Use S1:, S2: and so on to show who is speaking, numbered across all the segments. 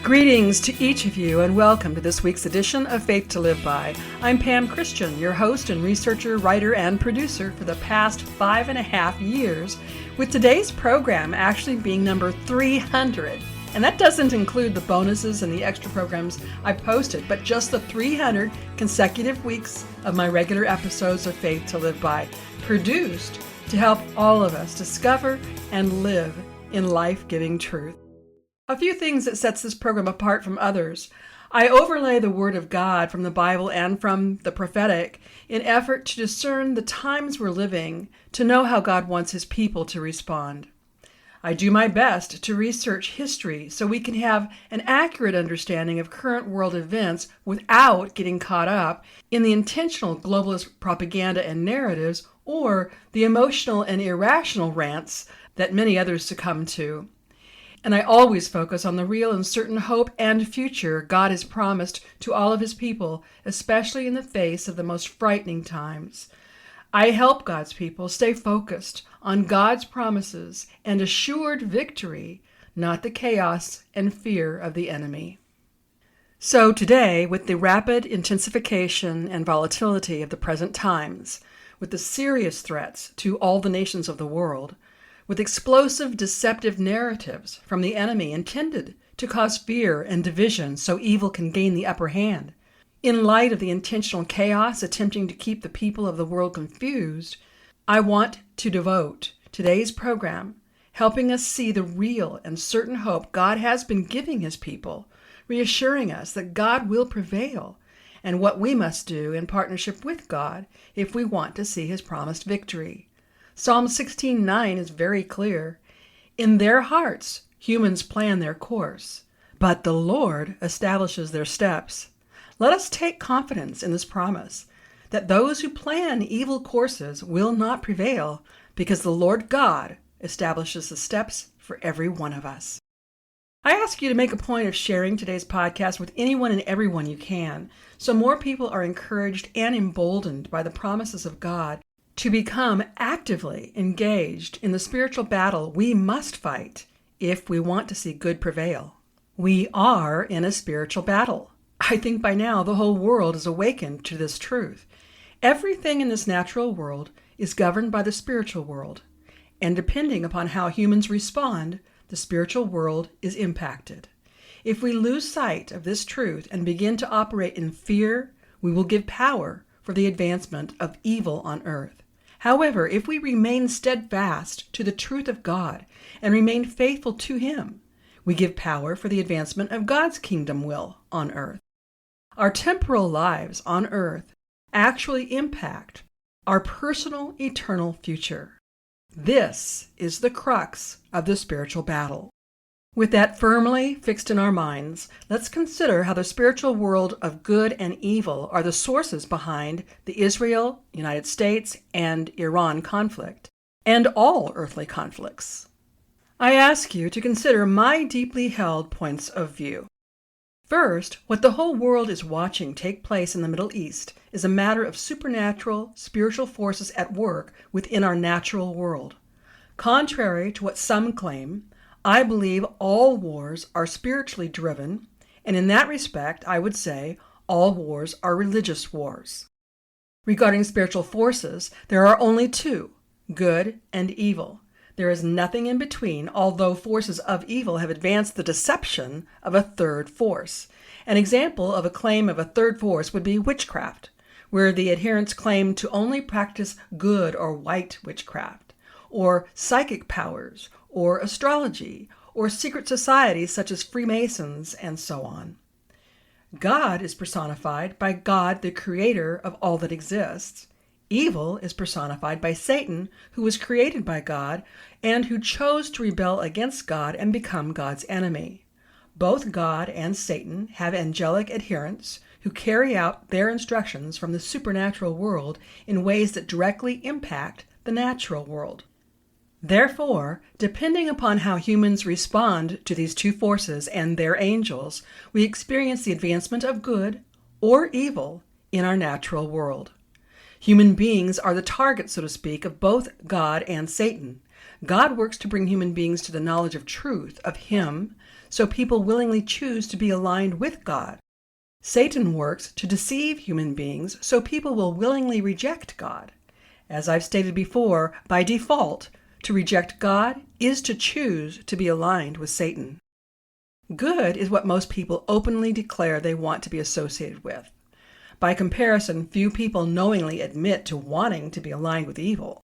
S1: Greetings to each of you and welcome to this week's edition of Faith to Live By. I'm Pam Christian, your host and researcher, writer, and producer for the past 5.5 years, with today's program actually being number 300. And that doesn't include the bonuses and the extra programs I've posted, but just the 300 consecutive weeks of my regular episodes of Faith to Live By, produced to help all of us discover and live in life-giving truth. A few things that sets this program apart from others. I overlay the Word of God from the Bible and from the prophetic in effort to discern the times we're living, to know how God wants His people to respond. I do my best to research history so we can have an accurate understanding of current world events without getting caught up in the intentional globalist propaganda and narratives or the emotional and irrational rants that many others succumb to. And I always focus on the real and certain hope and future God has promised to all of His people, especially in the face of the most frightening times. I help God's people stay focused on God's promises and assured victory, not the chaos and fear of the enemy. So today, with the rapid intensification and volatility of the present times, with the serious threats to all the nations of the world, with explosive, deceptive narratives from the enemy intended to cause fear and division so evil can gain the upper hand, in light of the intentional chaos attempting to keep the people of the world confused, I want to devote today's program helping us see the real and certain hope God has been giving His people, reassuring us that God will prevail, and what we must do in partnership with God if we want to see His promised victory. Psalm 16:9 is very clear. In their hearts, humans plan their course, but the Lord establishes their steps. Let us take confidence in this promise that those who plan evil courses will not prevail because the Lord God establishes the steps for every one of us. I ask you to make a point of sharing today's podcast with anyone and everyone you can, so more people are encouraged and emboldened by the promises of God to become actively engaged in the spiritual battle we must fight if we want to see good prevail. We are in a spiritual battle. I think by now the whole world is awakened to this truth. Everything in this natural world is governed by the spiritual world, and depending upon how humans respond, the spiritual world is impacted. If we lose sight of this truth and begin to operate in fear, we will give power for the advancement of evil on earth. However, if we remain steadfast to the truth of God and remain faithful to Him, we give power for the advancement of God's kingdom will on earth. Our temporal lives on earth actually impact our personal eternal future. This is the crux of the spiritual battle. With that firmly fixed in our minds, let's consider how the spiritual world of good and evil are the sources behind the Israel, United States, and Iran conflict, and all earthly conflicts. I ask you to consider my deeply held points of view. First, what the whole world is watching take place in the Middle East is a matter of supernatural, spiritual forces at work within our natural world. Contrary to what some claim, I believe all wars are spiritually driven, and in that respect, I would say all wars are religious wars. Regarding spiritual forces, there are only two, good and evil. There is nothing in between, although forces of evil have advanced the deception of a third force. An example of a claim of a third force would be witchcraft, where the adherents claim to only practice good or white witchcraft, or psychic powers, or astrology, or secret societies such as Freemasons, and so on. God is personified by God, the creator of all that exists. Evil is personified by Satan, who was created by God and who chose to rebel against God and become God's enemy. Both God and Satan have angelic adherents who carry out their instructions from the supernatural world in ways that directly impact the natural world. Therefore, depending upon how humans respond to these two forces and their angels, we experience the advancement of good or evil in our natural world. Human beings are the target, so to speak, of both God and Satan. God works to bring human beings to the knowledge of truth, of Him, so people willingly choose to be aligned with God. Satan works to deceive human beings so people will willingly reject God. As I've stated before, by default, to reject God is to choose to be aligned with Satan. Good is what most people openly declare they want to be associated with. By comparison, few people knowingly admit to wanting to be aligned with evil.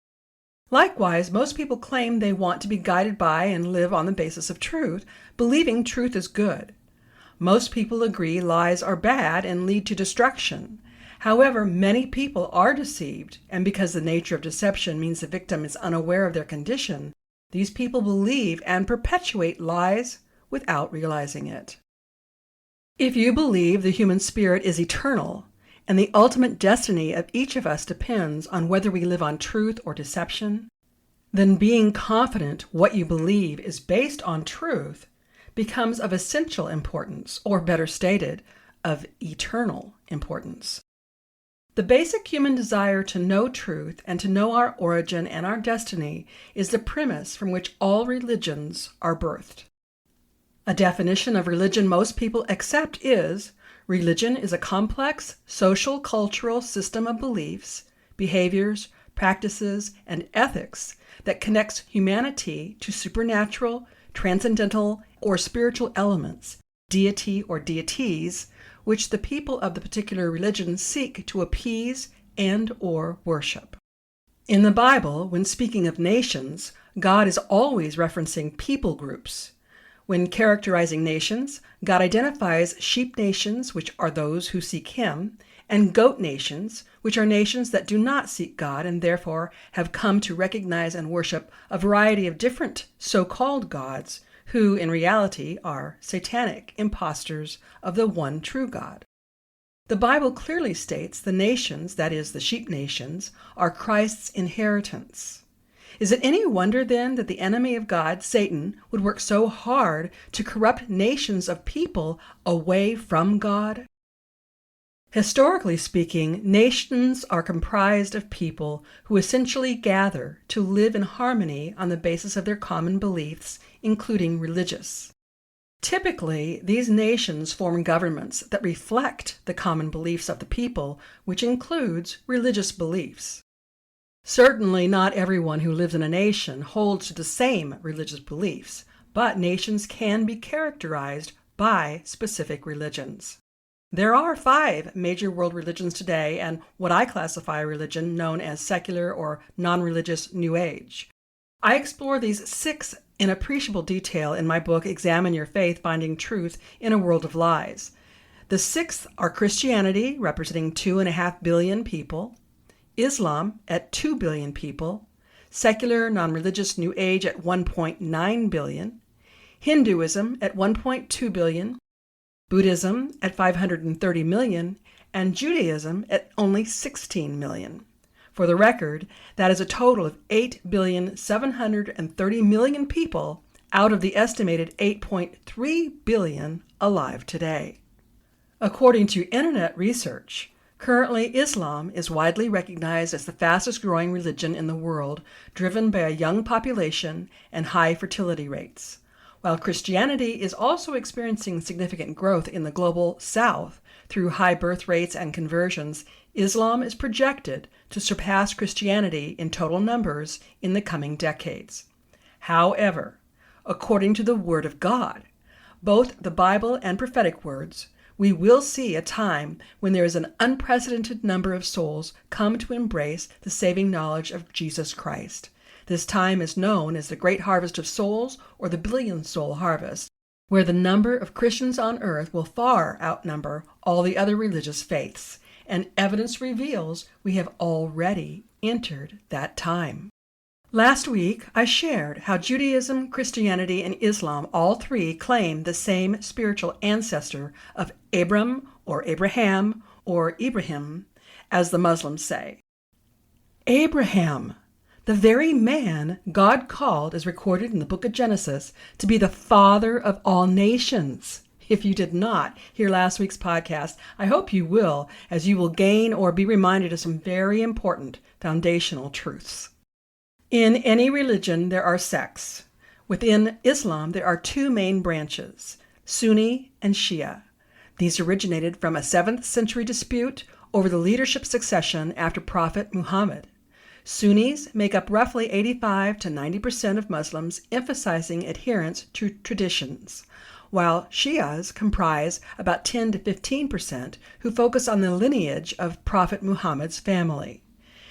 S1: Likewise, most people claim they want to be guided by and live on the basis of truth, believing truth is good. Most people agree lies are bad and lead to destruction. However, many people are deceived, and because the nature of deception means the victim is unaware of their condition, these people believe and perpetuate lies without realizing it. If you believe the human spirit is eternal, and the ultimate destiny of each of us depends on whether we live on truth or deception, then being confident what you believe is based on truth becomes of essential importance, or better stated, of eternal importance. The basic human desire to know truth and to know our origin and our destiny is the premise from which all religions are birthed. A definition of religion most people accept is, religion is a complex social cultural system of beliefs, behaviors, practices, and ethics that connects humanity to supernatural, transcendental, or spiritual elements, deity or deities, which the people of the particular religion seek to appease and or worship. In the Bible, when speaking of nations, God is always referencing people groups. When characterizing nations, God identifies sheep nations, which are those who seek Him, and goat nations, which are nations that do not seek God and therefore have come to recognize and worship a variety of different so-called gods, who in reality are satanic impostors of the one true God. The Bible clearly states the nations, that is, the sheep nations, are Christ's inheritance. Is it any wonder then that the enemy of God, Satan, would work so hard to corrupt nations of people away from God? Historically speaking, nations are comprised of people who essentially gather to live in harmony on the basis of their common beliefs, including religious. Typically, these nations form governments that reflect the common beliefs of the people, which includes religious beliefs. Certainly not everyone who lives in a nation holds to the same religious beliefs, but nations can be characterized by specific religions. There are 5 major world religions today, and what I classify a religion known as secular or non-religious New Age. I explore these 6 in appreciable detail in my book, Examine Your Faith, Finding Truth in a World of Lies. The 6th are Christianity, representing 2.5 billion people, Islam at 2 billion people, secular non-religious New Age at 1.9 billion, Hinduism at 1.2 billion, Buddhism at 530 million, and Judaism at only 16 million. For the record, that is a total of 8,730,000,000 people out of the estimated 8.3 billion alive today. According to Internet research, currently Islam is widely recognized as the fastest growing religion in the world, driven by a young population and high fertility rates. While Christianity is also experiencing significant growth in the global South through high birth rates and conversions, Islam is projected to surpass Christianity in total numbers in the coming decades. However, according to the Word of God, both the Bible and prophetic words, we will see a time when there is an unprecedented number of souls come to embrace the saving knowledge of Jesus Christ. This time is known as the Great Harvest of Souls, or the Billion-Soul Harvest, where the number of Christians on earth will far outnumber all the other religious faiths, and evidence reveals we have already entered that time. Last week, I shared how Judaism, Christianity, and Islam, all 3 claim the same spiritual ancestor of Abram, or Abraham, or Ibrahim, as the Muslims say. Abraham, the very man God called, is recorded in the book of Genesis, to be the father of all nations. If you did not hear last week's podcast, I hope you will, as you will gain or be reminded of some very important foundational truths. In any religion, there are sects. Within Islam, there are two main branches, Sunni and Shia. These originated from a 7th century dispute over the leadership succession after Prophet Muhammad. Sunnis make up roughly 85 to 90% of Muslims, emphasizing adherence to traditions, while Shias comprise about 10 to 15% who focus on the lineage of Prophet Muhammad's family.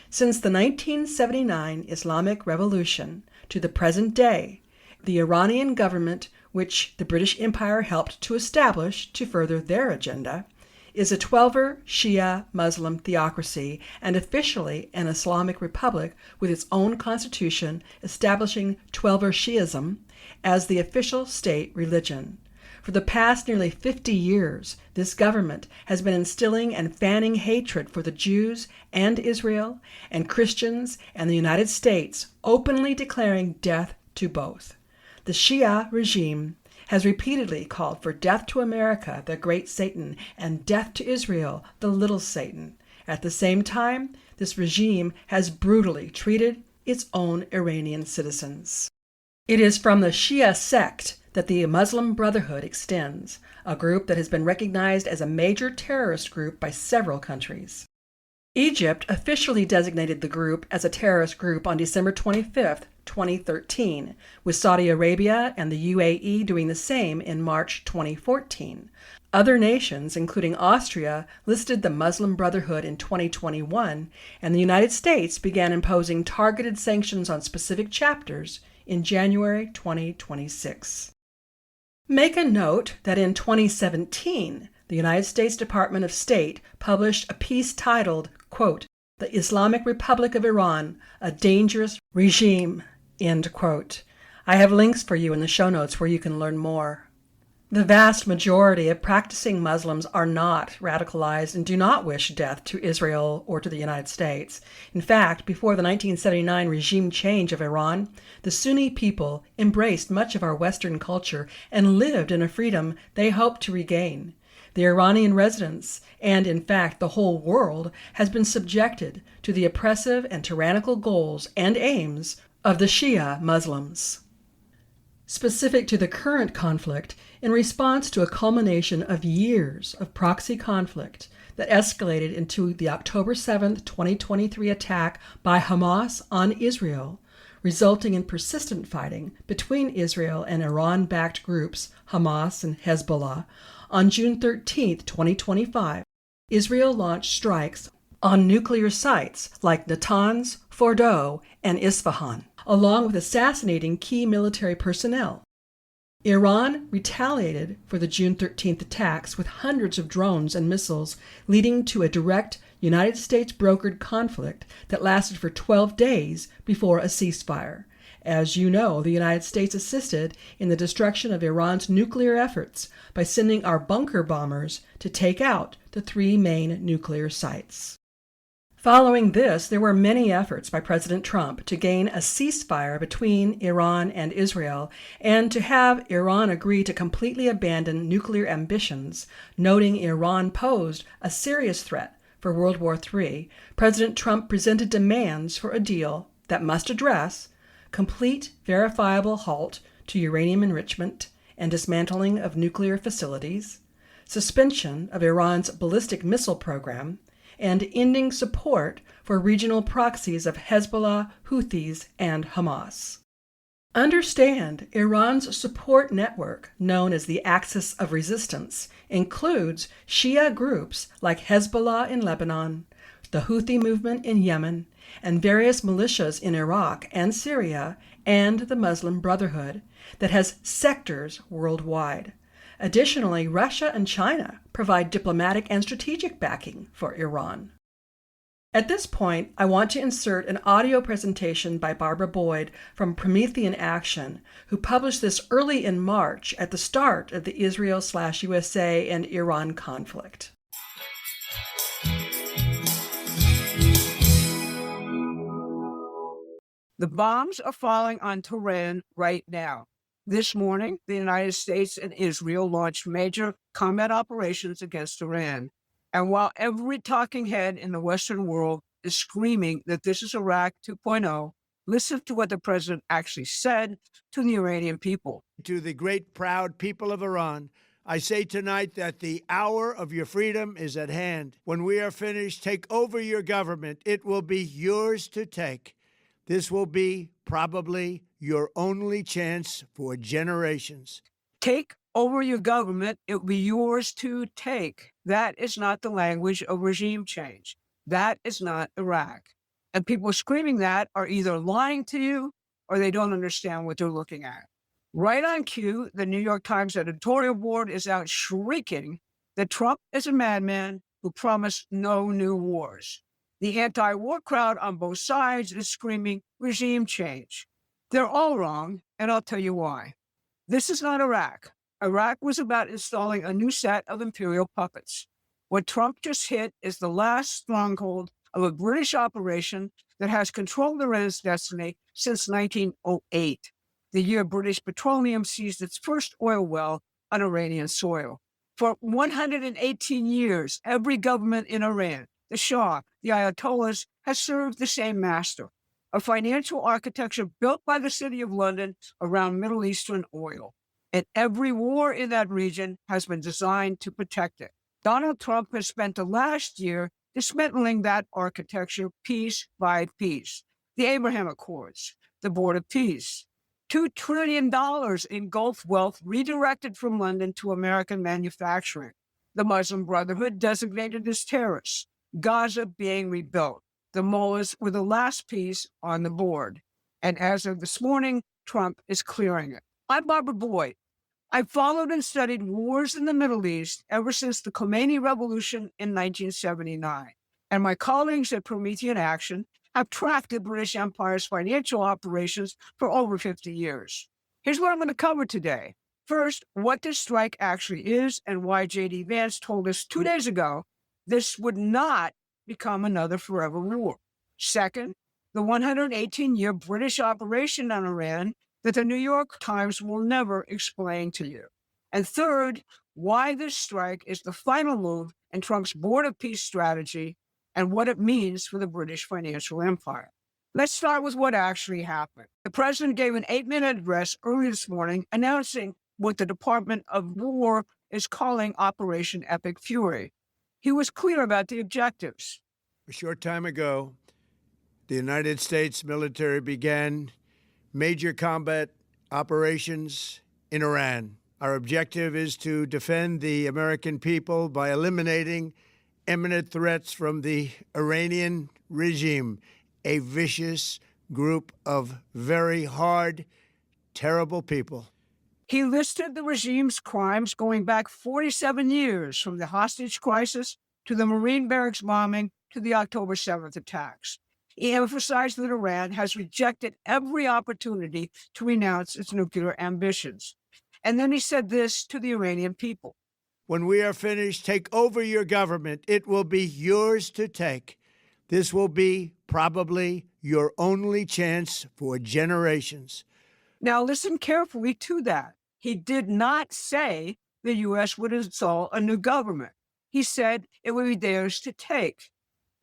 S1: Since the 1979 Islamic Revolution to the present day, the Iranian government, which the British Empire helped to establish to further their agenda, is a 12er Shia Muslim theocracy and officially an Islamic republic with its own constitution establishing 12er Shiism as the official state religion. For the past nearly 50 years, this government has been instilling and fanning hatred for the Jews and Israel and Christians and the United States, openly declaring death to both. The Shia regime has repeatedly called for death to America, the great Satan, and death to Israel, the little Satan. At the same time, this regime has brutally treated its own Iranian citizens. It is from the Shia sect that the Muslim Brotherhood extends, a group that has been recognized as a major terrorist group by several countries. Egypt officially designated the group as a terrorist group on December 25, 2013, with Saudi Arabia and the UAE doing the same in March 2014. Other nations, including Austria, listed the Muslim Brotherhood in 2021, and the United States began imposing targeted sanctions on specific chapters in January 2026. Make a note that in 2017, the United States Department of State published a piece titled, quote, "The Islamic Republic of Iran, a Dangerous Regime," end quote. I have links for you in the show notes where you can learn more. The vast majority of practicing Muslims are not radicalized and do not wish death to Israel or to the United States. In fact, before the 1979 regime change of Iran, the Sunni people embraced much of our Western culture and lived in a freedom they hoped to regain. The Iranian residents, and in fact the whole world, has been subjected to the oppressive and tyrannical goals and aims of the Shia Muslims. Specific to the current conflict, in response to a culmination of years of proxy conflict that escalated into the October 7, 2023 attack by Hamas on Israel, resulting in persistent fighting between Israel and Iran-backed groups Hamas and Hezbollah, on June 13, 2025, Israel launched strikes on nuclear sites like Natanz, Fordow, and Isfahan, along with assassinating key military personnel. Iran retaliated for the June 13th attacks with hundreds of drones and missiles, leading to a direct United States-brokered conflict that lasted for 12 days before a ceasefire. As you know, the United States assisted in the destruction of Iran's nuclear efforts by sending our bunker bombers to take out the 3 main nuclear sites. Following this, there were many efforts by President Trump to gain a ceasefire between Iran and Israel and to have Iran agree to completely abandon nuclear ambitions, noting Iran posed a serious threat for World War III. President Trump presented demands for a deal that must address complete, verifiable halt to uranium enrichment and dismantling of nuclear facilities, suspension of Iran's ballistic missile program, and ending support for regional proxies of Hezbollah, Houthis, and Hamas. Understand, Iran's support network, known as the Axis of Resistance, includes Shia groups like Hezbollah in Lebanon, the Houthi movement in Yemen, and various militias in Iraq and Syria, and the Muslim Brotherhood, that has sectors worldwide. Additionally, Russia and China provide diplomatic and strategic backing for Iran. At this point, I want to insert an audio presentation by Barbara Boyd from Promethean Action, who published this early in March at the start of the Israel/USA and Iran conflict.
S2: The bombs are falling on Tehran right now. This morning, the United States and Israel launched major combat operations against Iran. And while every talking head in the Western world is screaming that this is Iraq 2.0, Listen to what the president actually said to the Iranian people.
S3: To the great, proud people of Iran, I say tonight that the hour of your freedom is at hand. When we are finished, take over your government. It will be yours to take. This will be probably your only chance for generations.
S2: Take over your government. It will be yours to take. That is not the language of regime change. That is not Iraq. And people screaming that are either lying to you or they don't understand what they're looking at. Right on cue, the New York Times editorial board is out shrieking that Trump is a madman who promised no new wars. The anti-war crowd on both sides is screaming regime change. They're all wrong, and I'll tell you why. This is not Iraq. Iraq was about installing a new set of imperial puppets. What Trump just hit is the last stronghold of a British operation that has controlled Iran's destiny since 1908, the year British Petroleum seized its first oil well on Iranian soil. For 118 years, every government in Iran, the Shah, the Ayatollahs, has served the same master, a financial architecture built by the City of London around Middle Eastern oil. And every war in that region has been designed to protect it. Donald Trump has spent the last year dismantling that architecture piece by piece. The Abraham Accords, the Board of Peace, $2 trillion in Gulf wealth redirected from London to American manufacturing, the Muslim Brotherhood designated as terrorists, Gaza being rebuilt. The mullahs were the last piece on the board. And as of this morning, Trump is clearing it. I'm Barbara Boyd. I've followed and studied wars in the Middle East ever since the Khomeini Revolution in 1979. And my colleagues at Promethean Action have tracked the British Empire's financial operations for over 50 years. Here's what I'm going to cover today. First, what this strike actually is and why J.D. Vance told us 2 days ago this would not become another forever war. Second, the 118-year British operation on Iran that the New York Times will never explain to you. And third, why this strike is the final move in Trump's Board of Peace strategy and what it means for the British financial empire. Let's start with what actually happened. The president gave an 8-minute address early this morning announcing what the Department of War is calling Operation Epic Fury. He was clear about the objectives.
S3: A short time ago, the United States military began major combat operations in Iran. Our objective is to defend the American people by eliminating imminent threats from the Iranian regime, a vicious group of very hard, terrible people.
S2: He listed the regime's crimes going back 47 years, from the hostage crisis to the Marine barracks bombing to the October 7th attacks. He emphasized that Iran has rejected every opportunity to renounce its nuclear ambitions. And then he said this to the Iranian people.
S3: When we are finished, take over your government. It will be yours to take. This will be probably your only chance for generations.
S2: Now listen carefully to that. He did not say the U.S. would install a new government. He said it would be theirs to take.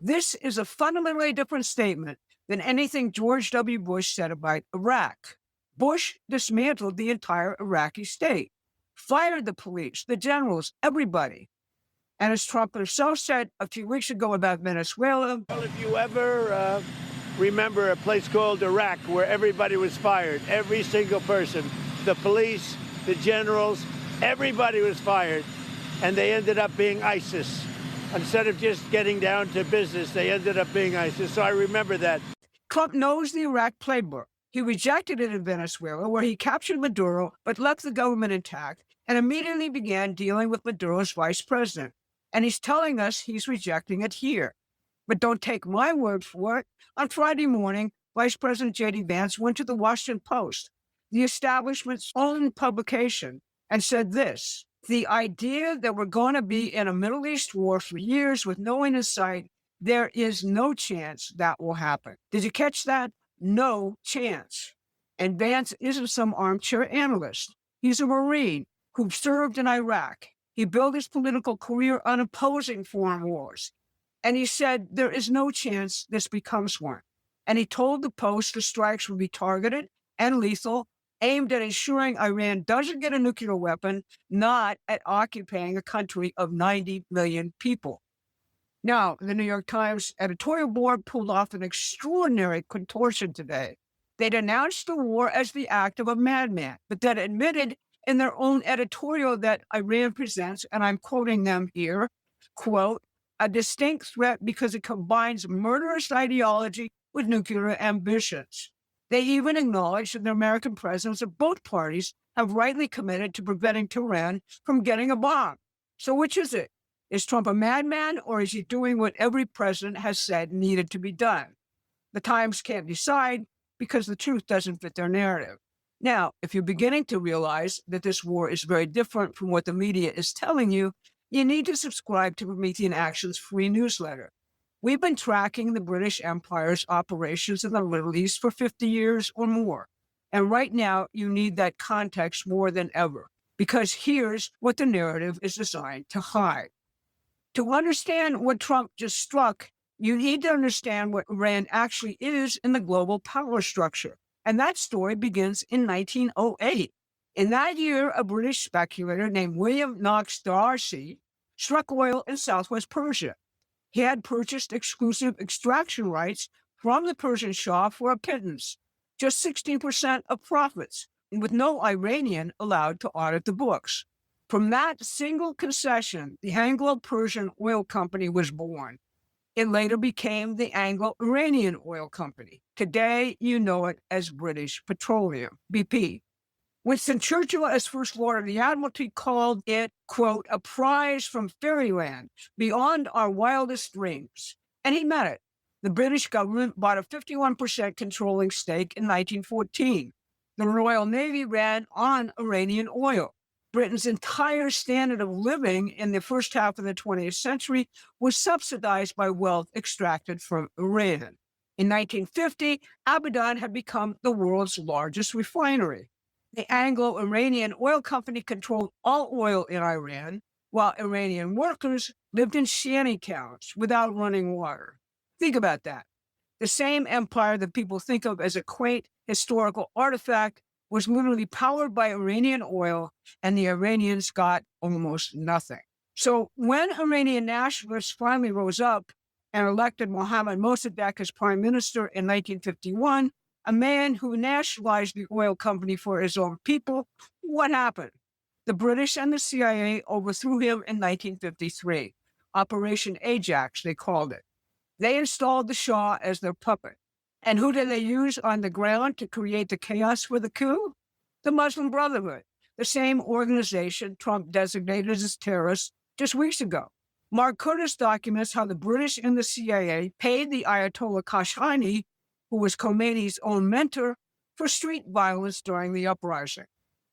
S2: This is a fundamentally different statement than anything George W. Bush said about Iraq. Bush dismantled the entire Iraqi state, fired the police, the generals, everybody. And as Trump himself said a few weeks ago about Venezuela,
S3: Well, if you ever remember a place called Iraq where everybody was fired, every single person, the police, the generals, everybody was fired, and they ended up being ISIS. Instead of just getting down to business, they ended up being ISIS. So I remember that.
S2: Trump knows the Iraq playbook. He rejected it in Venezuela, where he captured Maduro but left the government intact and immediately began dealing with Maduro's vice president. And he's telling us he's rejecting it here. But don't take my word for it. On Friday morning, Vice President J.D. Vance went to the Washington Post, the establishment's own publication, and said this: the idea that we're going to be in a Middle East war for years with no end in sight, there is no chance that will happen. Did you catch that? No chance. And Vance isn't some armchair analyst. He's a Marine who served in Iraq. He built his political career on opposing foreign wars. And he said there is no chance this becomes one. And he told the Post the strikes would be targeted and lethal, aimed at ensuring Iran doesn't get a nuclear weapon, not at occupying a country of 90 million people. Now, the New York Times editorial board pulled off an extraordinary contortion today. They denounced the war as the act of a madman, but then admitted in their own editorial that Iran presents, and I'm quoting them here, quote, a distinct threat because it combines murderous ideology with nuclear ambitions. They even acknowledge that the American presidents of both parties have rightly committed to preventing Tehran from getting a bomb. So which is it? Is Trump a madman, or is he doing what every president has said needed to be done? The Times can't decide because the truth doesn't fit their narrative. Now, if you're beginning to realize that this war is very different from what the media is telling you, you need to subscribe to Promethean Action's free newsletter. We've been tracking the British Empire's operations in the Middle East for 50 years or more. And right now, you need that context more than ever, because here's what the narrative is designed to hide. To understand what Trump just struck, you need to understand what Iran actually is in the global power structure. And that story begins in 1908. In that year, a British speculator named William Knox D'Arcy struck oil in southwest Persia. He had purchased exclusive extraction rights from the Persian Shah for a pittance, just 16% of profits, with no Iranian allowed to audit the books. From that single concession, the Anglo-Persian Oil Company was born. It later became the Anglo-Iranian Oil Company. Today, you know it as British Petroleum, BP. Winston Churchill, as First Lord of the Admiralty, called it, quote, a prize from fairyland beyond our wildest dreams. And he meant it. The British government bought a 51% controlling stake in 1914. The Royal Navy ran on Iranian oil. Britain's entire standard of living in the first half of the 20th century was subsidized by wealth extracted from Iran. In 1950, Abadan had become the world's largest refinery. The Anglo-Iranian Oil Company controlled all oil in Iran, while Iranian workers lived in shanty towns without running water. Think about that. The same empire that people think of as a quaint historical artifact was literally powered by Iranian oil, and the Iranians got almost nothing. So when Iranian nationalists finally rose up and elected Mohammad Mossadegh as prime minister in 1951, a man who nationalized the oil company for his own people, what happened? The British and the CIA overthrew him in 1953. Operation Ajax, they called it. They installed the Shah as their puppet. And who did they use on the ground to create the chaos for the coup? The Muslim Brotherhood, the same organization Trump designated as terrorists just weeks ago. Mark Curtis documents how the British and the CIA paid the Ayatollah Khamenei, who was Khomeini's own mentor, for street violence during the uprising.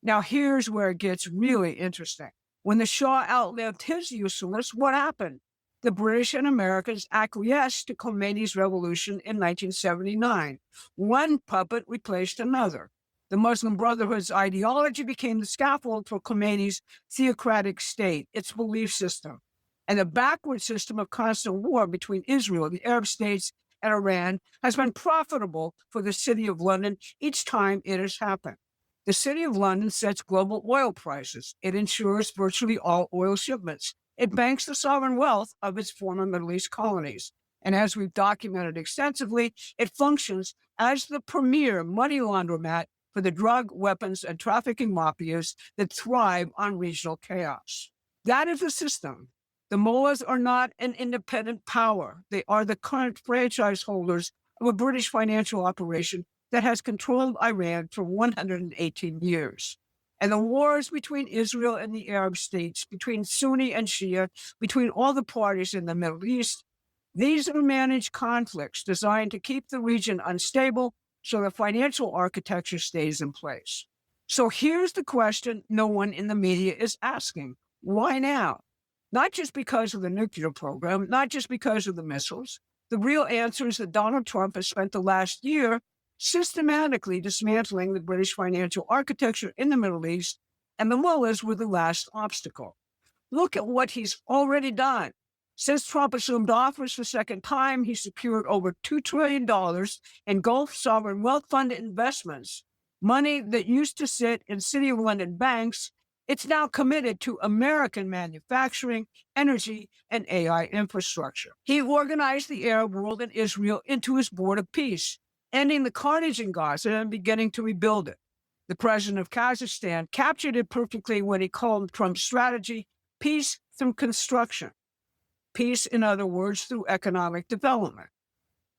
S2: Now, here's where it gets really interesting. When the Shah outlived his usefulness, what happened? The British and Americans acquiesced to Khomeini's revolution in 1979. One puppet replaced another. The Muslim Brotherhood's ideology became the scaffold for Khomeini's theocratic state, its belief system, and the backward system of constant war between Israel, the Arab states, and Iran has been profitable for the City of London each time it has happened. The City of London sets global oil prices. It ensures virtually all oil shipments. It banks the sovereign wealth of its former Middle East colonies. And as we've documented extensively, it functions as the premier money laundromat for the drug, weapons, and trafficking mafias that thrive on regional chaos. That is the system. The mullahs are not an independent power. They are the current franchise holders of a British financial operation that has controlled Iran for 118 years. And the wars between Israel and the Arab states, between Sunni and Shia, between all the parties in the Middle East, these are managed conflicts designed to keep the region unstable so the financial architecture stays in place. So here's the question no one in the media is asking. Why now? Not just because of the nuclear program, not just because of the missiles. The real answer is that Donald Trump has spent the last year systematically dismantling the British financial architecture in the Middle East, and the mullahs were the last obstacle. Look at what he's already done. Since Trump assumed office the second time, he secured over $2 trillion in Gulf sovereign wealth fund investments, money that used to sit in City of London banks. It's now committed to American manufacturing, energy, and AI infrastructure. He organized the Arab world and Israel into his board of peace, ending the carnage in Gaza and beginning to rebuild it. The president of Kazakhstan captured it perfectly when he called Trump's strategy peace through construction. Peace, in other words, through economic development.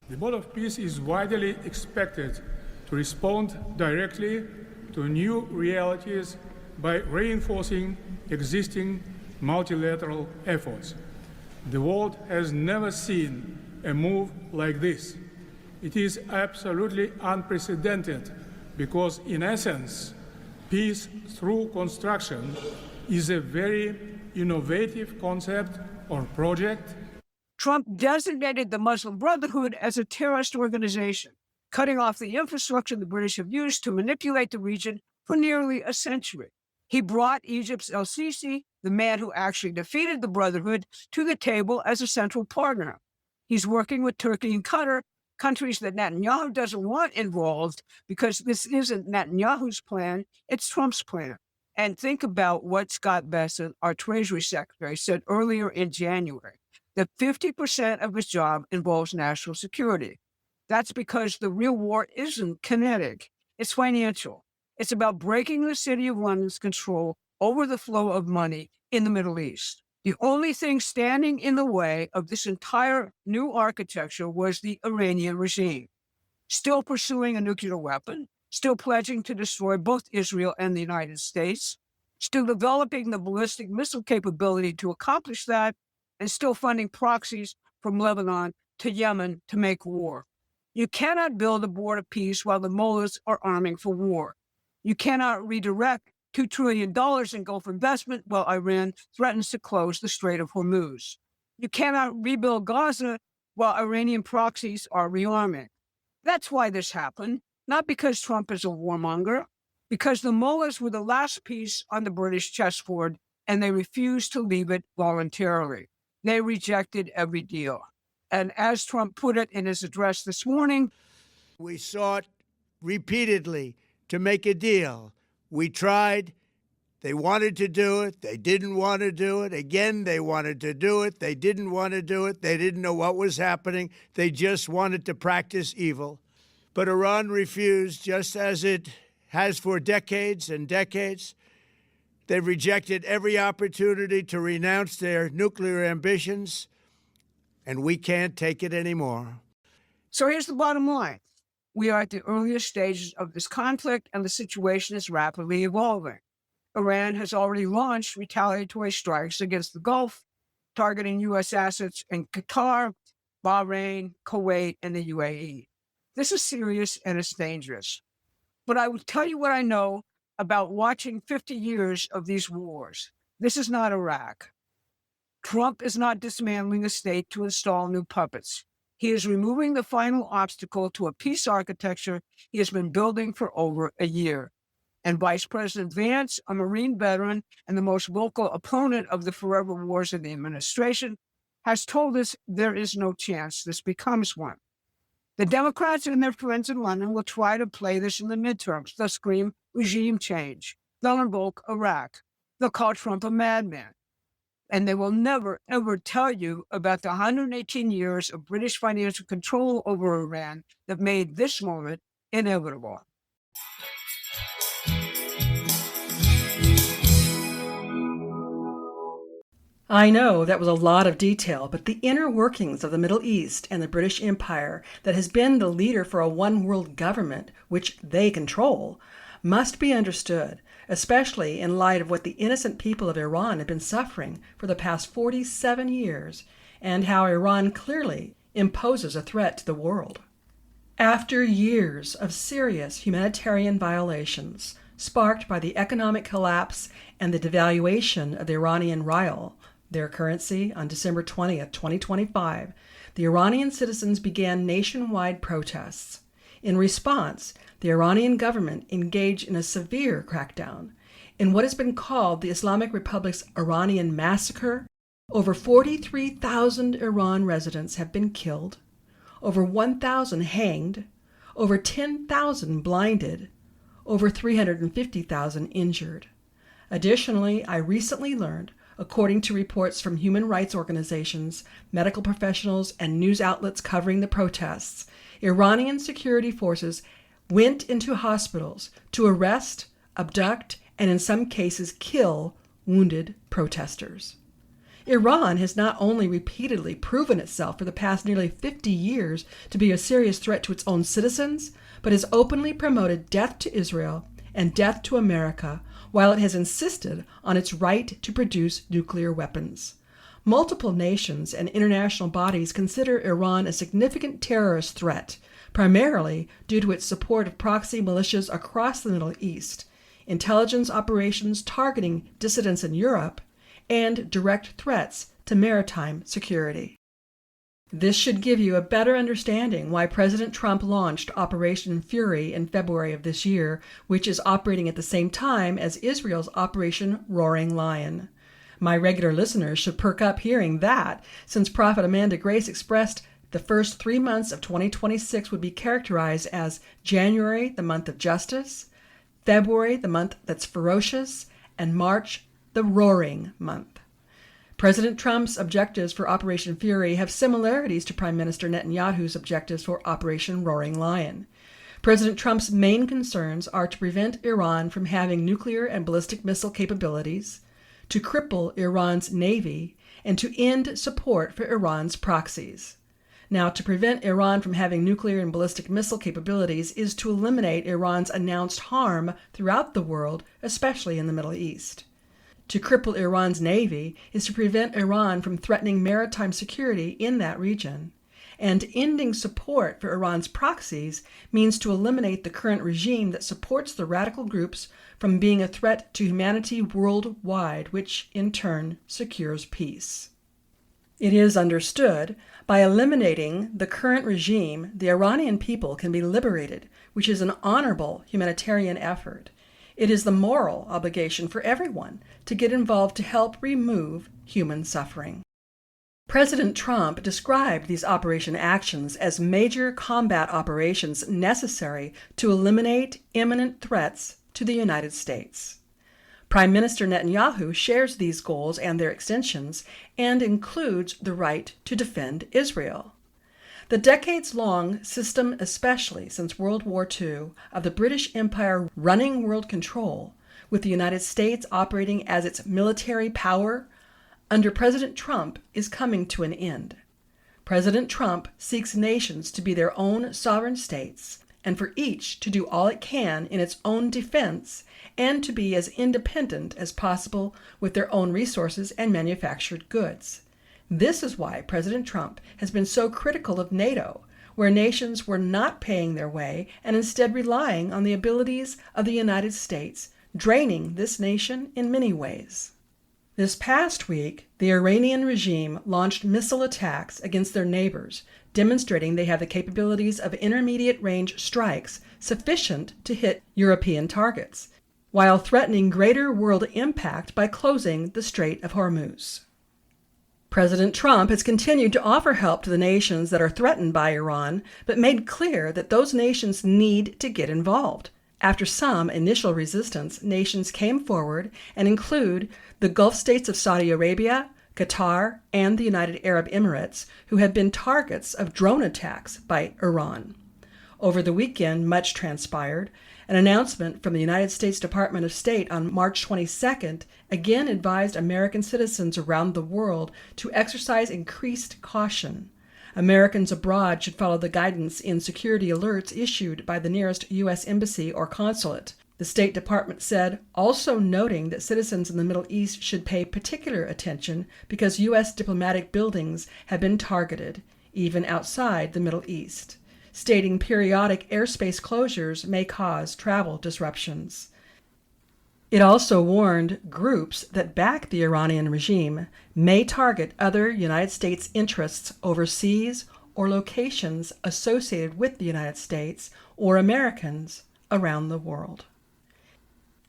S4: The board of peace is widely expected to respond directly to new realities by reinforcing existing multilateral efforts. The world has never seen a move like this. It is absolutely unprecedented because, in essence, peace through construction is a very innovative concept or project.
S2: Trump designated the Muslim Brotherhood as a terrorist organization, cutting off the infrastructure the British have used to manipulate the region for nearly a century. He brought Egypt's el-Sisi, the man who actually defeated the Brotherhood, to the table as a central partner. He's working with Turkey and Qatar, countries that Netanyahu doesn't want involved because this isn't Netanyahu's plan, it's Trump's plan. And think about what Scott Bessent, our Treasury Secretary, said earlier in January, that 50% of his job involves national security. That's because the real war isn't kinetic, it's financial. It's about breaking the City of London's control over the flow of money in the Middle East. The only thing standing in the way of this entire new architecture was the Iranian regime, still pursuing a nuclear weapon, still pledging to destroy both Israel and the United States, still developing the ballistic missile capability to accomplish that, and still funding proxies from Lebanon to Yemen to make war. You cannot build a board of peace while the mullahs are arming for war. You cannot redirect $2 trillion in Gulf investment while Iran threatens to close the Strait of Hormuz. You cannot rebuild Gaza while Iranian proxies are rearming. That's why this happened, not because Trump is a warmonger, because the mullahs were the last piece on the British chessboard and they refused to leave it voluntarily. They rejected every deal. And as Trump put it in his address this morning,
S3: we sought repeatedly to make a deal. We tried. They wanted to do it. They didn't want to do it. Again, they wanted to do it. They didn't want to do it. They didn't know what was happening. They just wanted to practice evil. But Iran refused, just as it has for decades and decades. They've rejected every opportunity to renounce their nuclear ambitions, and we can't take it anymore.
S2: So here's the bottom line. We are at the earliest stages of this conflict, and the situation is rapidly evolving. Iran has already launched retaliatory strikes against the Gulf, targeting U.S. assets in Qatar, Bahrain, Kuwait, and the UAE. This is serious and it's dangerous. But I will tell you what I know about watching 50 years of these wars. This is not Iraq. Trump is not dismantling the state to install new puppets. He is removing the final obstacle to a peace architecture he has been building for over a year. And Vice President Vance, a Marine veteran and the most vocal opponent of the forever wars in the administration, has told us there is no chance this becomes one. The Democrats and their friends in London will try to play this in the midterms. They'll scream regime change. They'll invoke Iraq. They'll call Trump a madman. And they will never, ever tell you about the 118 years of British financial control over Iran that made this moment inevitable.
S1: I know that was a lot of detail, but the inner workings of the Middle East and the British Empire that has been the leader for a one-world government, which they control, must be understood, especially in light of what the innocent people of Iran have been suffering for the past 47 years, and how Iran clearly imposes a threat to the world. After years of serious humanitarian violations, sparked by the economic collapse and the devaluation of the Iranian rial, their currency, on December 20th, 2025, the Iranian citizens began nationwide protests. In response, the Iranian government engaged in a severe crackdown. In what has been called the Islamic Republic's Iranian massacre, Over 43,000 Iran residents have been killed, over 1,000 hanged, over 10,000 blinded, over 350,000 injured. Additionally, I recently learned, according to reports from human rights organizations, medical professionals, and news outlets covering the protests, Iranian security forces went into hospitals to arrest, abduct, and in some cases kill wounded protesters. Iran has not only repeatedly proven itself for the past nearly 50 years to be a serious threat to its own citizens, but has openly promoted death to Israel and death to America, while it has insisted on its right to produce nuclear weapons. Multiple nations and international bodies consider Iran a significant terrorist threat, primarily due to its support of proxy militias across the Middle East, intelligence operations targeting dissidents in Europe, and direct threats to maritime security. This should give you a better understanding why President Trump launched Operation Fury in February of this year, which is operating at the same time as Israel's Operation Roaring Lion. My regular listeners should perk up hearing that, since Prophet Amanda Grace expressed the first 3 months of 2026 would be characterized as January, the month of justice, February, the month that's ferocious, and March, the roaring month. President Trump's objectives for Operation Fury have similarities to Prime Minister Netanyahu's objectives for Operation Roaring Lion. President Trump's main concerns are to prevent Iran from having nuclear and ballistic missile capabilities, to cripple Iran's navy, and to end support for Iran's proxies. Now, to prevent Iran from having nuclear and ballistic missile capabilities is to eliminate Iran's announced harm throughout the world, especially in the Middle East. To cripple Iran's navy is to prevent Iran from threatening maritime security in that region. And ending support for Iran's proxies means to eliminate the current regime that supports the radical groups from being a threat to humanity worldwide, which in turn secures peace. It is understood, by eliminating the current regime, the Iranian people can be liberated, which is an honorable humanitarian effort. It is the moral obligation for everyone to get involved to help remove human suffering. President Trump described these operation actions as major combat operations necessary to eliminate imminent threats to the United States. Prime Minister Netanyahu shares these goals and their extensions and includes the right to defend Israel. The decades-long system, especially since World War II, of the British Empire running world control, with the United States operating as its military power, under President Trump is coming to an end. President Trump seeks nations to be their own sovereign states, and for each to do all it can in its own defense and to be as independent as possible with their own resources and manufactured goods. This is why President Trump has been so critical of NATO, where nations were not paying their way and instead relying on the abilities of the United States, draining this nation in many ways. This past week, the Iranian regime launched missile attacks against their neighbors, demonstrating they have the capabilities of intermediate-range strikes sufficient to hit European targets, while threatening greater world impact by closing the Strait of Hormuz. President Trump has continued to offer help to the nations that are threatened by Iran, but made clear that those nations need to get involved. After some initial resistance, nations came forward and include the Gulf states of Saudi Arabia, Qatar, and the United Arab Emirates, who have been targets of drone attacks by Iran. Over the weekend, much transpired. An announcement from the United States Department of State on March 22nd again advised American citizens around the world to exercise increased caution. Americans abroad should follow the guidance in security alerts issued by the nearest U.S. embassy or consulate. The State Department said, also noting that citizens in the Middle East should pay particular attention because U.S. diplomatic buildings have been targeted, even outside the Middle East, stating periodic airspace closures may cause travel disruptions. It also warned groups that back the Iranian regime may target other United States interests overseas or locations associated with the United States or Americans around the world.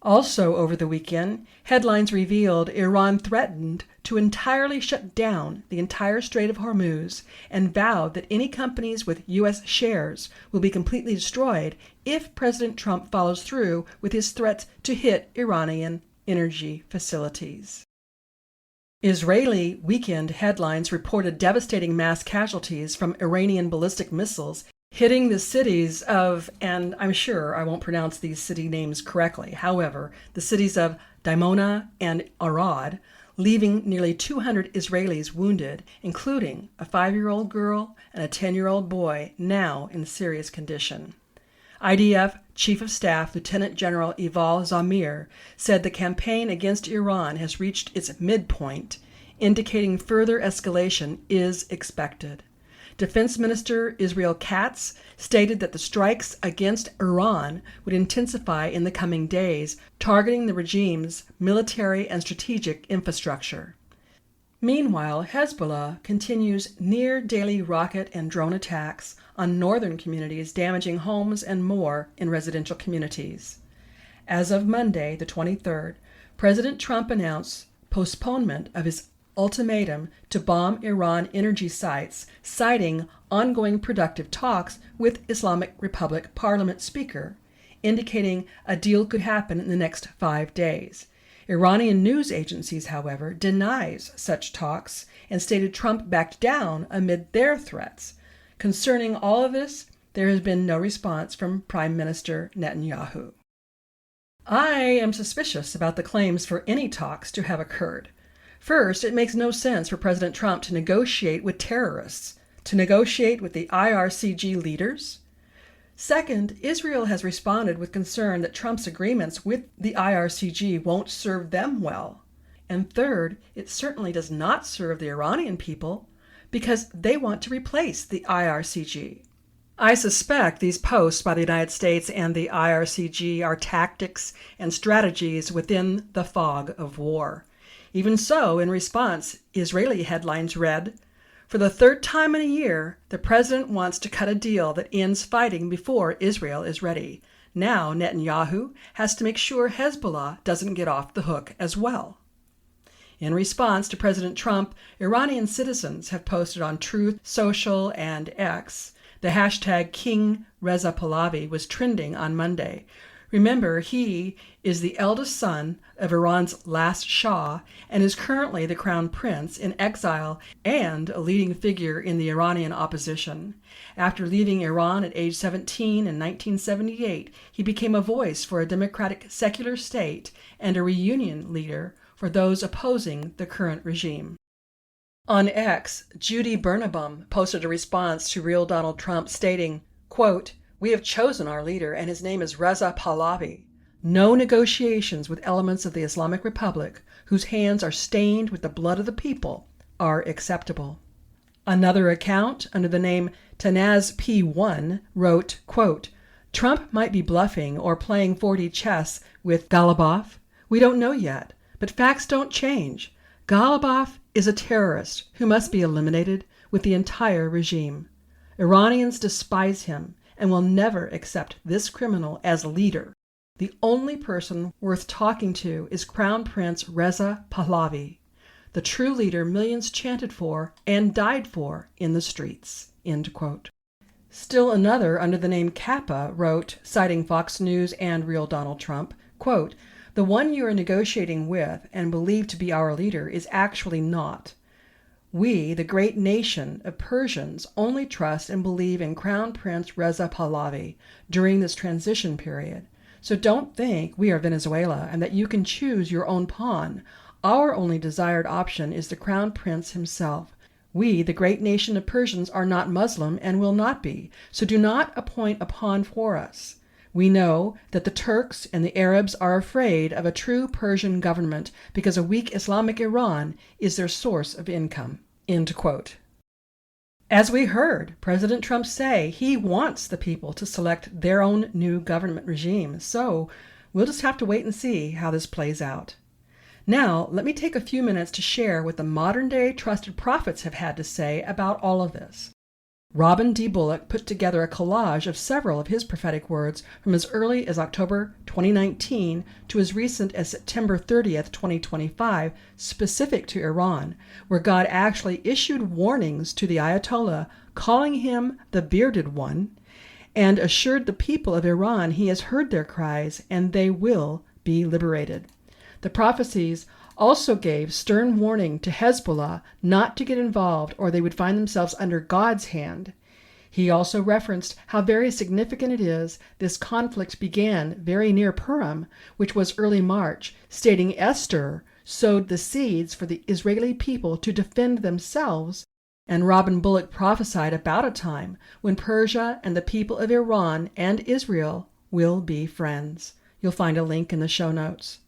S1: Also over the weekend, headlines revealed Iran threatened to entirely shut down the entire Strait of Hormuz and vowed that any companies with U.S. shares will be completely destroyed if President Trump follows through with his threats to hit Iranian energy facilities. Israeli weekend headlines reported devastating mass casualties from Iranian ballistic missiles hitting the cities of, and I'm sure I won't pronounce these city names correctly, however, the cities of Dimona and Arad, leaving nearly 200 Israelis wounded, including a 5-year-old girl and a 10-year-old boy now in serious condition. IDF Chief of Staff Lieutenant General Yuval Zamir said the campaign against Iran has reached its midpoint, indicating further escalation is expected. Defense Minister Israel Katz stated that the strikes against Iran would intensify in the coming days, targeting the regime's military and strategic infrastructure. Meanwhile, Hezbollah continues near-daily rocket and drone attacks on northern communities, damaging homes and more in residential communities. As of Monday, the 23rd, President Trump announced postponement of his ultimatum to bomb Iran energy sites, citing ongoing productive talks with Islamic Republic Parliament Speaker, indicating a deal could happen in the next 5 days. Iranian news agencies, however, denies such talks and stated Trump backed down amid their threats. Concerning all of this, there has been no response from Prime Minister Netanyahu. I am suspicious about the claims for any talks to have occurred. First, it makes no sense for President Trump to negotiate with terrorists, to negotiate with the IRCG leaders. Second, Israel has responded with concern that Trump's agreements with the IRCG won't serve them well. And third, it certainly does not serve the Iranian people because they want to replace the IRCG. I suspect these posts by the United States and the IRCG are tactics and strategies within the fog of war. Even so, in response, Israeli headlines read, "For the third time in a year, the president wants to cut a deal that ends fighting before Israel is ready. Now Netanyahu has to make sure Hezbollah doesn't get off the hook as well." In response to President Trump, Iranian citizens have posted on Truth Social and X. The hashtag King Reza Pahlavi was trending on Monday. Remember, he is the eldest son of Iran's last Shah and is currently the crown prince in exile and a leading figure in the Iranian opposition. After leaving Iran at age 17 in 1978, he became a voice for a democratic secular state and a reunion leader for those opposing the current regime. On X, Judy Bernabum posted a response to real Donald Trump stating, quote, "We have chosen our leader and his name is Reza Pahlavi. No negotiations with elements of the Islamic Republic whose hands are stained with the blood of the people are acceptable." Another account under the name Tanaz P1 wrote, quote, "Trump might be bluffing or playing 4D chess with Ghalibaf. We don't know yet, but facts don't change. Ghalibaf is a terrorist who must be eliminated with the entire regime. Iranians despise him and will never accept this criminal as leader. The only person worth talking to is Crown Prince Reza Pahlavi, the true leader millions chanted for and died for in the streets." End quote. Still another under the name Kappa wrote, citing Fox News and real Donald Trump, quote, "The one you are negotiating with and believe to be our leader is actually not. We, the great nation of Persians, only trust and believe in Crown Prince Reza Pahlavi during this transition period. So don't think we are Venezuela and that you can choose your own pawn. Our only desired option is the Crown Prince himself. We, the great nation of Persians, are not Muslim and will not be, so do not appoint a pawn for us. We know that the Turks and the Arabs are afraid of a true Persian government because a weak Islamic Iran is their source of income." End quote. As we heard President Trump say, he wants the people to select their own new government regime, so we'll just have to wait and see how this plays out. Now, let me take a few minutes to share what the modern-day trusted prophets have had to say about all of this. Robin D. Bullock put together a collage of several of his prophetic words from as early as October 2019 to as recent as September 30th, 2025, specific to Iran, where God actually issued warnings to the Ayatollah, calling him the bearded one, and assured the people of Iran he has heard their cries and they will be liberated. The prophecies also gave stern warning to Hezbollah not to get involved or they would find themselves under God's hand. He also referenced how very significant it is this conflict began very near Purim, which was early March, stating Esther sowed the seeds for the Israeli people to defend themselves, and Robin Bullock prophesied about a time when Persia and the people of Iran and Israel will be friends. You'll find a link in the show notes.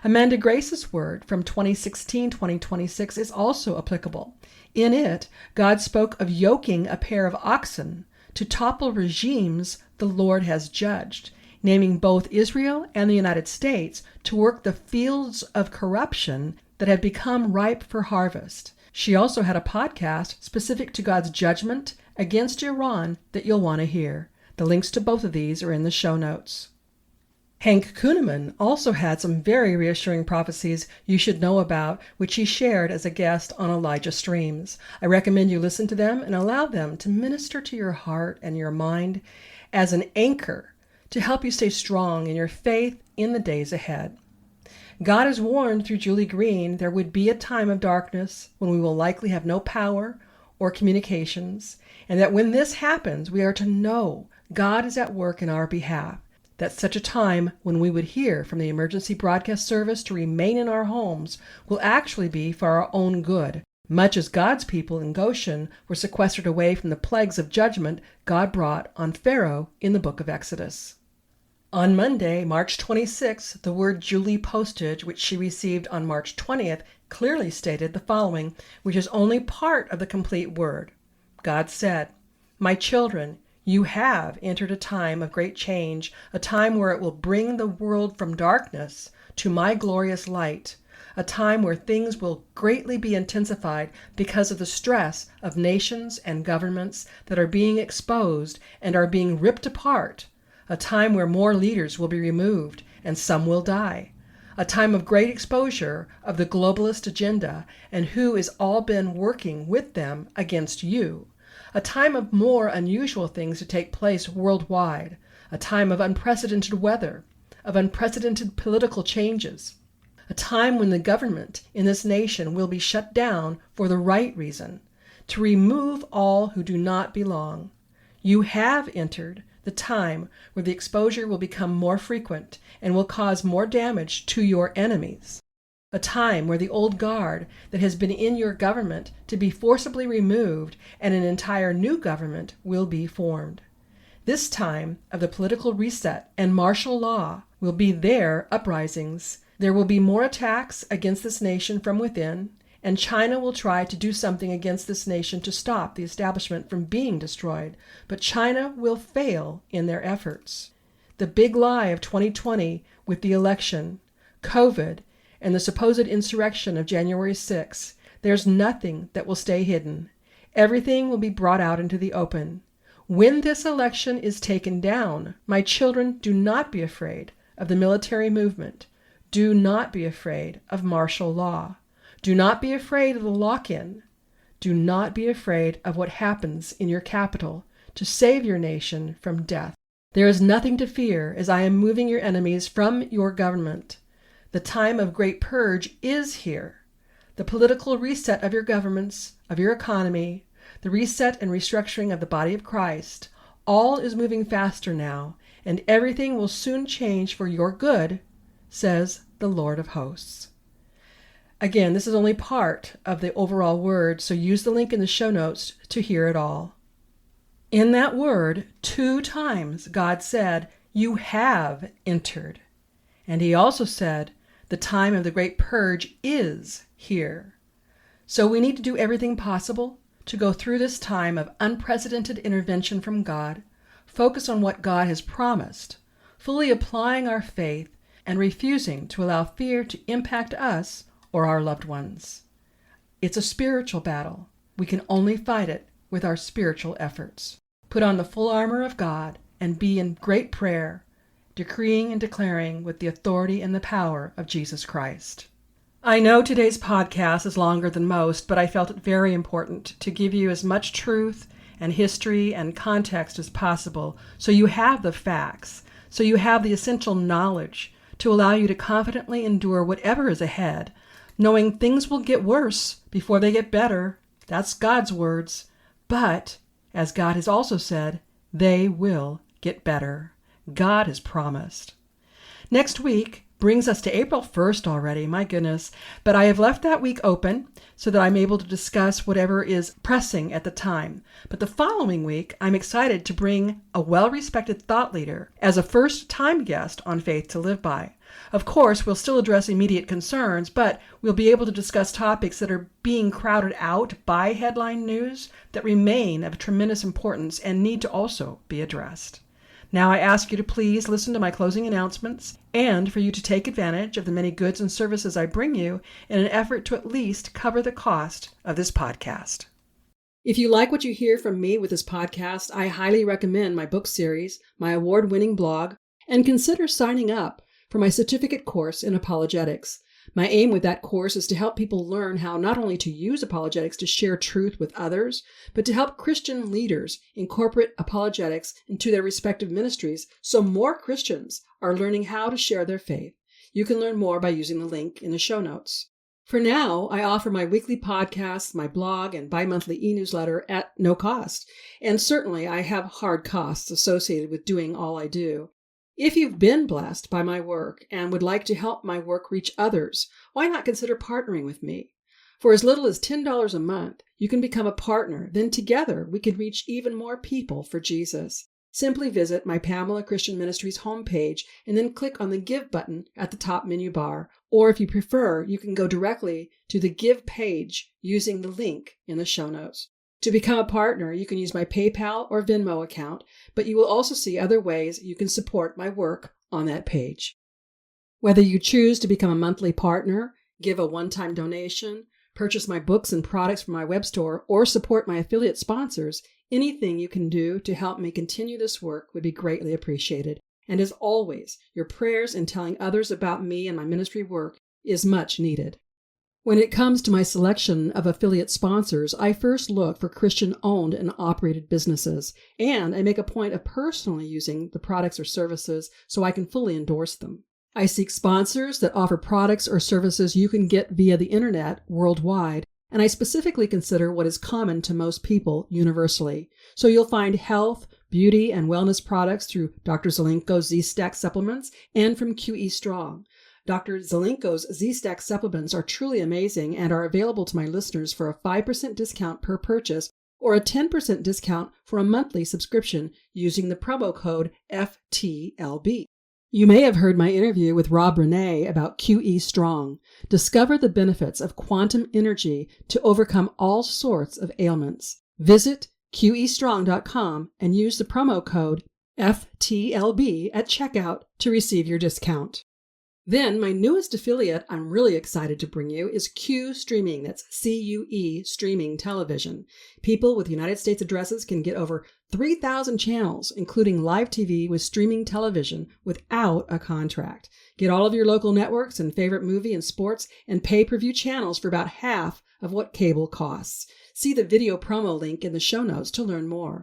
S1: Amanda Grace's word from 2016-2026 is also applicable. In it, God spoke of yoking a pair of oxen to topple regimes the Lord has judged, naming both Israel and the United States to work the fields of corruption that have become ripe for harvest. She also had a podcast specific to God's judgment against Iran that you'll want to hear. The links to both of these are in the show notes. Hank Kunneman also had some very reassuring prophecies you should know about, which he shared as a guest on Elijah Streams. I recommend you listen to them and allow them to minister to your heart and your mind as an anchor to help you stay strong in your faith in the days ahead. God has warned through Julie Green there would be a time of darkness when we will likely have no power or communications, and that when this happens, we are to know God is at work in our behalf. That such a time when we would hear from the emergency broadcast service to remain in our homes will actually be for our own good, much as God's people in Goshen were sequestered away from the plagues of judgment God brought on Pharaoh in the book of Exodus. On Monday, March 26th, the word Julie posted, which she received on March 20th, clearly stated the following, which is only part of the complete word. God said, "My children, you have entered a time of great change, a time where it will bring the world from darkness to my glorious light, a time where things will greatly be intensified because of the stress of nations and governments that are being exposed and are being ripped apart, a time where more leaders will be removed and some will die, a time of great exposure of the globalist agenda and who has all been working with them against you, a time of more unusual things to take place worldwide, a time of unprecedented weather, of unprecedented political changes, a time when the government in this nation will be shut down for the right reason, to remove all who do not belong. You have entered the time where the exposure will become more frequent and will cause more damage to your enemies. A time where the old guard that has been in your government to be forcibly removed and an entire new government will be formed. This time of the political reset and martial law will be their uprisings. There will be more attacks against this nation from within, and China will try to do something against this nation to stop the establishment from being destroyed, but China will fail in their efforts. The big lie of 2020 with the election, COVID, and the supposed insurrection of January 6, there's nothing that will stay hidden. Everything will be brought out into the open. When this election is taken down, my children, do not be afraid of the military movement. Do not be afraid of martial law. Do not be afraid of the lock-in. Do not be afraid of what happens in your capital to save your nation from death. There is nothing to fear as I am moving your enemies from your government. The time of great purge is here. The political reset of your governments, of your economy, the reset and restructuring of the body of Christ, all is moving faster now, and everything will soon change for your good, says the Lord of hosts. Again, this is only part of the overall word, so use the link in the show notes to hear it all. In that word, 2 times God said, "You have entered." And he also said, the time of the great purge is here. So we need to do everything possible to go through this time of unprecedented intervention from God, focus on what God has promised, fully applying our faith and refusing to allow fear to impact us or our loved ones. It's a spiritual battle. We can only fight it with our spiritual efforts. Put on the full armor of God and be in great prayer, decreeing and declaring with the authority and the power of Jesus Christ. I know today's podcast is longer than most, but I felt it very important to give you as much truth and history and context as possible so you have the facts, so you have the essential knowledge to allow you to confidently endure whatever is ahead, knowing things will get worse before they get better. That's God's words. But, as God has also said, they will get better. God has promised. Next week brings us to April 1st already, my goodness, but I have left that week open so that I'm able to discuss whatever is pressing at the time. But the following week, I'm excited to bring a well-respected thought leader as a first-time guest on Faith to Live By. Of course, we'll still address immediate concerns, but we'll be able to discuss topics that are being crowded out by headline news that remain of tremendous importance and need to also be addressed. Now I ask you to please listen to my closing announcements and for you to take advantage of the many goods and services I bring you in an effort to at least cover the cost of this podcast. If you like what you hear from me with this podcast, I highly recommend my book series, my award-winning blog, and consider signing up for my certificate course in apologetics. My aim with that course is to help people learn how not only to use apologetics to share truth with others, but to help Christian leaders incorporate apologetics into their respective ministries so more Christians are learning how to share their faith. You can learn more by using the link in the show notes. For now, I offer my weekly podcasts, my blog, and bi-monthly e-newsletter at no cost. And certainly I have hard costs associated with doing all I do. If you've been blessed by my work and would like to help my work reach others, why not consider partnering with me? For as little as $10 a month, you can become a partner. Then together we can reach even more people for Jesus. Simply visit my Pamela Christian Ministries homepage and then click on the Give button at the top menu bar. Or if you prefer, you can go directly to the Give page using the link in the show notes. To become a partner, you can use my PayPal or Venmo account, but you will also see other ways you can support my work on that page. Whether you choose to become a monthly partner, give a one-time donation, purchase my books and products from my web store, or support my affiliate sponsors, anything you can do to help me continue this work would be greatly appreciated. And as always, your prayers and telling others about me and my ministry work is much needed. When it comes to my selection of affiliate sponsors, I first look for Christian-owned and operated businesses, and I make a point of personally using the products or services so I can fully endorse them. I seek sponsors that offer products or services you can get via the internet worldwide, and I specifically consider what is common to most people universally. So you'll find health, beauty, and wellness products through Dr. Zelenko's Z-Stack supplements and from QE Strong. Dr. Zelenko's Z-Stack supplements are truly amazing and are available to my listeners for a 5% discount per purchase or a 10% discount for a monthly subscription using the promo code FTLB. You may have heard my interview with Rob Renee about QE Strong. Discover the benefits of quantum energy to overcome all sorts of ailments. Visit QEstrong.com and use the promo code FTLB at checkout to receive your discount. Then, my newest affiliate I'm really excited to bring you is Q Streaming. That's CUE Streaming Television. People with United States addresses can get over 3,000 channels, including live TV with streaming television without a contract. Get all of your local networks and favorite movie and sports and pay-per-view channels for about half of what cable costs. See the video promo link in the show notes to learn more.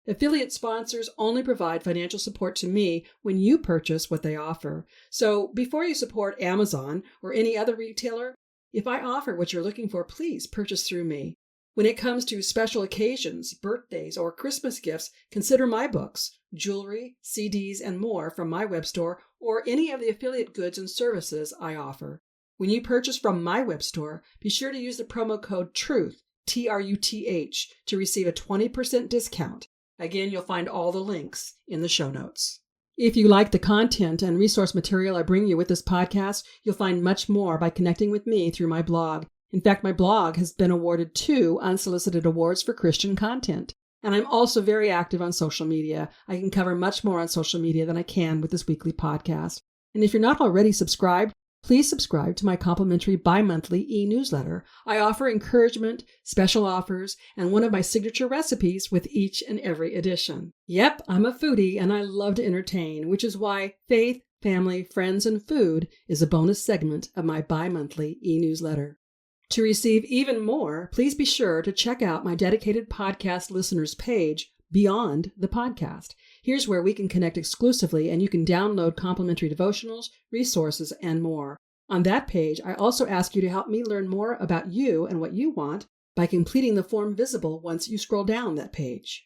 S1: Affiliate sponsors only provide financial support to me when you purchase what they offer. So before you support Amazon or any other retailer, if I offer what you're looking for, please purchase through me. When it comes to special occasions, birthdays, or Christmas gifts, consider my books, jewelry, CDs, and more from my web store or any of the affiliate goods and services I offer. When you purchase from my web store, be sure to use the promo code TRUTH, TRUTH, to receive a 20% discount. Again, you'll find all the links in the show notes. If you like the content and resource material I bring you with this podcast, you'll find much more by connecting with me through my blog. In fact, my blog has been awarded 2 unsolicited awards for Christian content. And I'm also very active on social media. I can cover much more on social media than I can with this weekly podcast. And if you're not already subscribed, Please subscribe to my complimentary bi-monthly e-newsletter. I offer encouragement, special offers, and one of my signature recipes with each and every edition. Yep, I'm a foodie and I love to entertain, which is why Faith, Family, Friends, and Food is a bonus segment of my bi-monthly e-newsletter. To receive even more, please be sure to check out my dedicated podcast listeners page, Beyond the Podcast. Here's where we can connect exclusively and you can download complimentary devotionals, resources, and more. On that page, I also ask you to help me learn more about you and what you want by completing the form visible once you scroll down that page.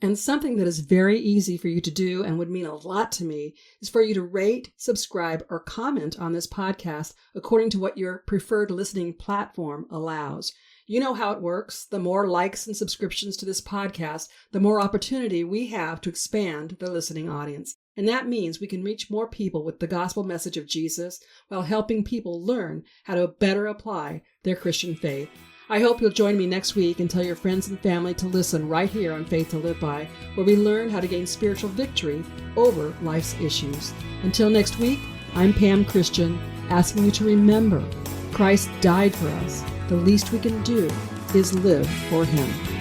S1: And something that is very easy for you to do and would mean a lot to me is for you to rate, subscribe, or comment on this podcast according to what your preferred listening platform allows. You know how it works. The more likes and subscriptions to this podcast, the more opportunity we have to expand the listening audience. And that means we can reach more people with the gospel message of Jesus while helping people learn how to better apply their Christian faith. I hope you'll join me next week and tell your friends and family to listen right here on Faith to Live By, where we learn how to gain spiritual victory over life's issues. Until next week, I'm Pam Christian, asking you to remember Christ died for us. The least we can do is live for Him.